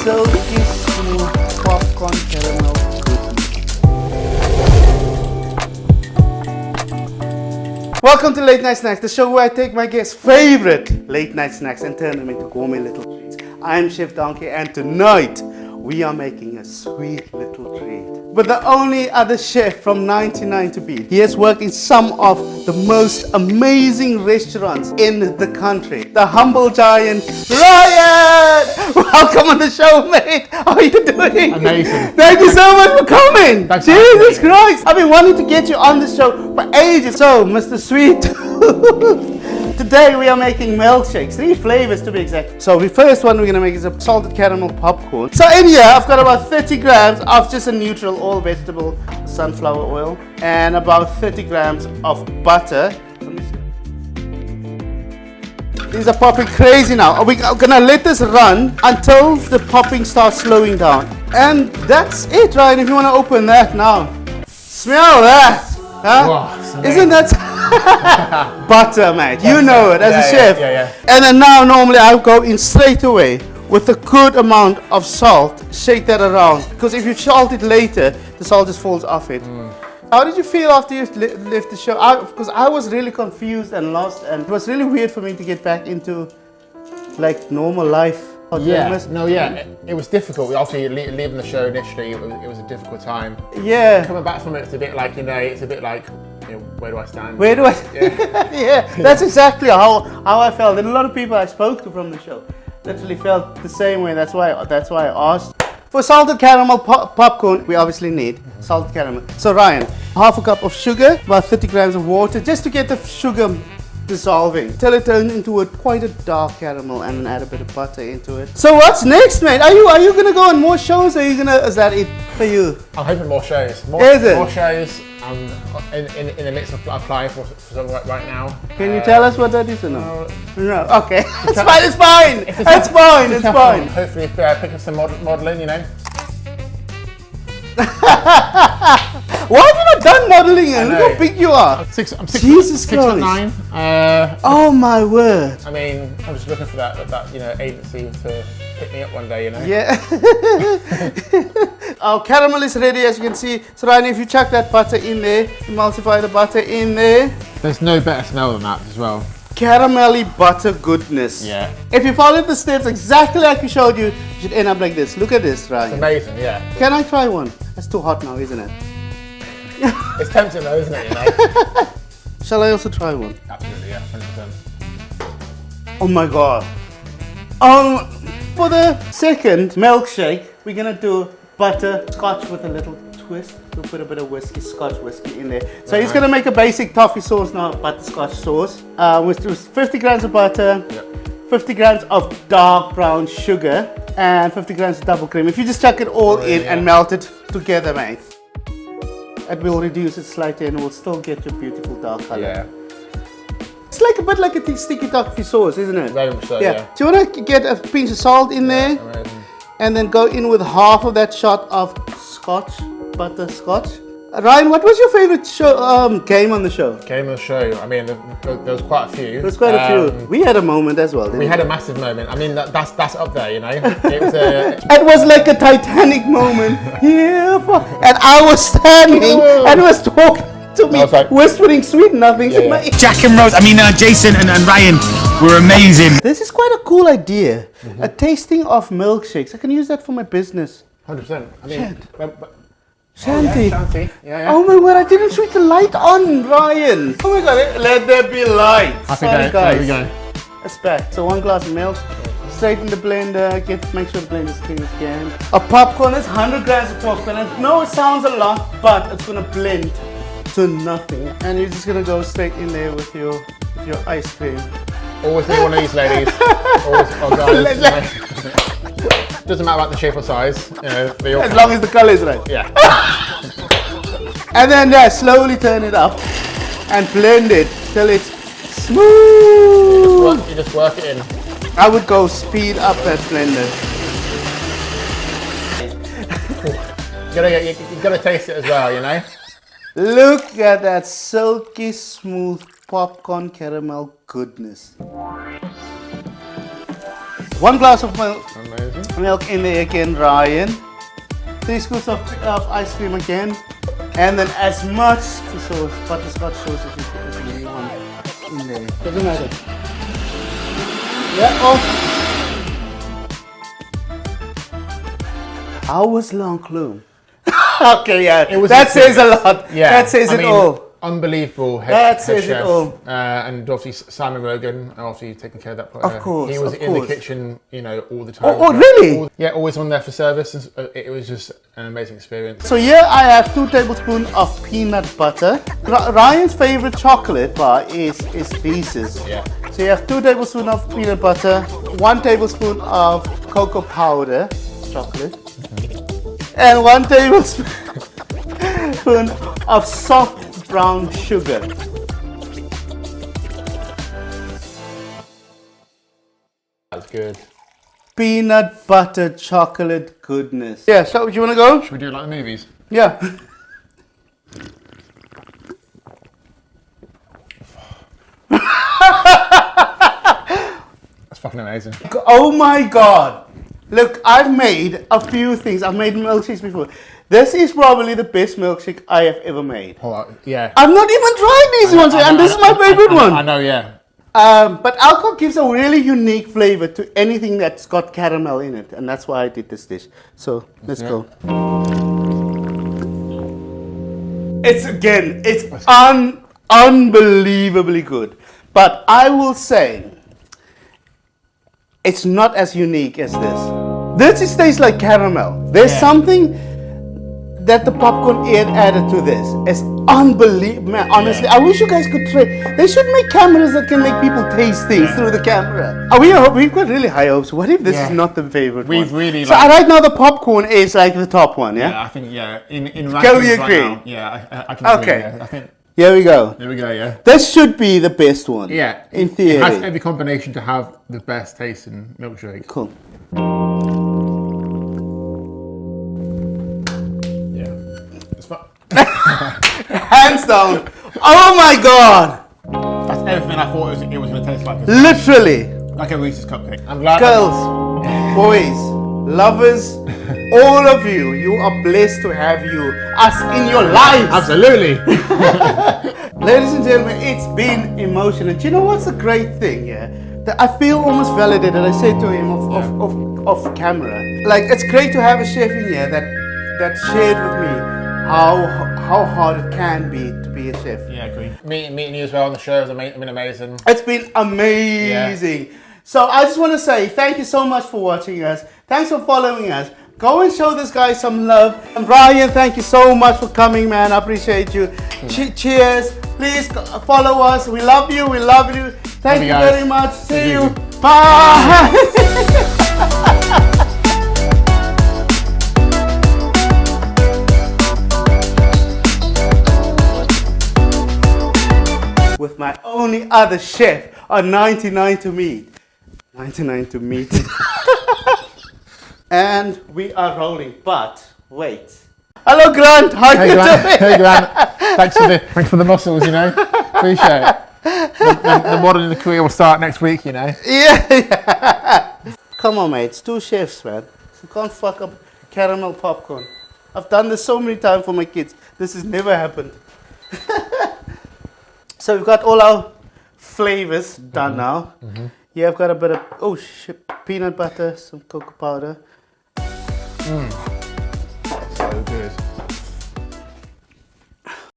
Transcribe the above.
silky smooth popcorn caramel goodness. Welcome to Late Night Snacks, the show where I take my guests' favorite late night snacks and turn them into gourmet little treats. I'm Chef Donkey, and tonight we are making a sweet little treat. But the only other chef from 99 to beat. He has worked in some of the most amazing restaurants in the country. The humble giant, Ryan! Welcome on the show, mate. How are you doing? Amazing. Thank you so much for coming. Thanks Jesus Christ. I've been wanting to get you on the show for ages. So, Mr. Sweet. Today we are making milkshakes, 3 flavors to be exact. So the first one we're going to make is a salted caramel popcorn. So in here I've got about 30 grams of just a neutral all vegetable sunflower oil and about 30 grams of butter. These are popping crazy now. We're going to let this run until the popping starts slowing down. And that's it, Ryan, if you want to open that now. Smell that! Huh? Wow, isn't that butter, mate? You know it as a chef. Yeah. And then now normally I go in straight away with a good amount of salt. Shake that around because if you salt it later, the salt just falls off it. How did you feel after you left the show? Because I was really confused and lost, and it was really weird for me to get back into like normal life. It was difficult. Obviously, leaving the show initially, it was a difficult time. Yeah. Coming back from it's a bit like, it's a bit like, where do I stand? Where do I? Yeah, that's exactly how I felt. And a lot of people I spoke to from the show literally felt the same way. That's why I asked. For salted caramel popcorn, we obviously need salted caramel. So Ryan, half a cup of sugar, about 30 grams of water, just to get the sugar dissolving till it turns into quite a dark caramel, and then add a bit of butter into it. So what's next, mate? Are you gonna go on more shows, or is that it for you? I'm hoping more shows. More shows. I'm in the midst of applying for some right now. Can you tell us what that is or no? No. Okay. It's fine. It's fine. Hopefully pick up some modelling, Why have you not done modelling? Look how big you are. I'm 6 Jesus Christ. 6'9". Oh my word. I mean, I'm just looking for that agency to pick me up one day, Yeah. Our caramel is ready, as you can see. So Ryan, if you chuck that butter in there, emulsify the butter in there. There's no better smell than that as well. Caramelly butter goodness. Yeah. If you follow the steps exactly like we showed you, you should end up like this. Look at this, Ryan. It's amazing, yeah. Can I try one? That's too hot now, isn't it? It's tempting though, isn't it, Shall I also try one? Absolutely, yeah, 100%. Oh my god. For the second milkshake, we're gonna do butterscotch with a little twist. We'll put a bit of Scotch whiskey in there. So he's gonna make a basic toffee sauce now, butterscotch sauce. With 50 grams of butter, 50 grams of dark brown sugar, and 50 grams of double cream. If you just chuck it all in and melt it together, mate, it will reduce it slightly and will still get your beautiful dark color. Yeah. It's like a bit like a sticky toffee sauce, isn't it? Very much so, yeah. Do you want to get a pinch of salt in there? Amazing. And then go in with half of that shot of butterscotch. Ryan, what was your favorite game on the show? Game of the show. I mean, there was quite a few. There was quite a few. We had a moment as well, didn't we? We had a massive moment. I mean, that's up there, It was It was like a Titanic moment. And I was standing and was talking to me, whispering sweet nothings in my ear. Jack and Rose, Jason and Ryan were amazing. This is quite a cool idea. A tasting of milkshakes. I can use that for my business. 100%. I mean, Shanty. Shanty. Yeah. Oh my word, I didn't switch the light on, Ryan. Oh my god, let there be light. Sorry, guys. There we go. It's back. So 1 glass of milk, straight in the blender, make sure the blender is clean as can. A popcorn is 100 grams of popcorn. And no, it sounds a lot, but it's gonna blend to nothing. And you're just gonna go straight in there with your ice cream. Always be one of these ladies. Doesn't matter about the shape or size, as long as the color is right. Yeah. And then slowly turn it up and blend it till it's smooth. You just work it in. I would go speed up that blender. You gotta taste it as well, Look at that silky smooth popcorn caramel goodness. 1 glass of milk. Amazing. Milk in there again, Ryan. 3 scoops of ice cream again. And then as much sauce, butterscotch sauce as you want in there. Doesn't matter. Yeah, hours long clue. Okay, yeah. That says a lot. Yeah. That says it all. Unbelievable head, That head says chef. it all. And obviously Simon Rogan, obviously taking care of that. Of course, he was of in course. the kitchen, you know, all the time. Oh, really? Yeah, always on there for service. And it was just an amazing experience. So here I have 2 tablespoons of peanut butter. Ryan's favorite chocolate bar is Reese's. Yeah. So you have 2 tablespoons of peanut butter, 1 tablespoon of cocoa powder, chocolate, and 1 tablespoon of soft brown sugar. That's good. Peanut butter chocolate goodness. Yeah, so you want to go? Should we do it like the movies? Yeah. That's fucking amazing. Oh my god. Look, I've made a few things. I've made milkshakes before. This is probably the best milkshake I have ever made. Yeah. I've not even tried these ones, and this is my favorite one. I know, yeah. But alcohol gives a really unique flavor to anything that's got caramel in it, and that's why I did this dish. So let's go. It's unbelievably good. But I will say, it's not as unique as this. This just tastes like caramel. There's something that the popcorn added to this. It's unbelievable, man. Honestly, I wish you guys could try. They should make cameras that can make people taste things through the camera. We've got really high hopes. What if this is not the favorite We've one? really So right now the popcorn is like the top one, yeah? Yeah, I think, yeah. In Can we rankings agree? Right now, yeah, I can agree. Okay. Yeah. I think, Here we go. there we go, yeah. This should be the best one. Yeah. In theory. It has every combination to have the best tasting milkshake. Cool. Yeah. It's fun. Hands down. Oh my god. That's everything I thought it was going to taste like. Literally. Like a Reese's cupcake. I'm glad. Girls, boys, lovers, all of you, you are blessed to have us in your lives. Absolutely. Ladies and gentlemen, it's been emotional. Do you know what's the great thing, yeah? That I feel almost validated. I said to him off camera, like, it's great to have a chef in here that shared with me how hard it can be to be a chef. Yeah, agree. Meeting you as well on the show has been amazing. It's been amazing. Yeah. So I just want to say thank you so much for watching us. Thanks for following us. Go and show this guy some love. And Ryan, thank you so much for coming, man. I appreciate you. Cheers. Please follow us. We love you. We love you. Thank you very much. See you. Bye. With my only other chef on 99 to meet. 99 to meet. And we are rolling, but wait. Hello Grant, how are you doing? Hey Grant, thanks for the muscles, you know. Appreciate it. The modelling career will start next week, you know. Yeah. Come on, mate. It's 2 chefs, man. You can't fuck up caramel popcorn. I've done this so many times for my kids. This has never happened. So we've got all our flavors done now. Yeah, I've got a bit of peanut butter, some cocoa powder. So good.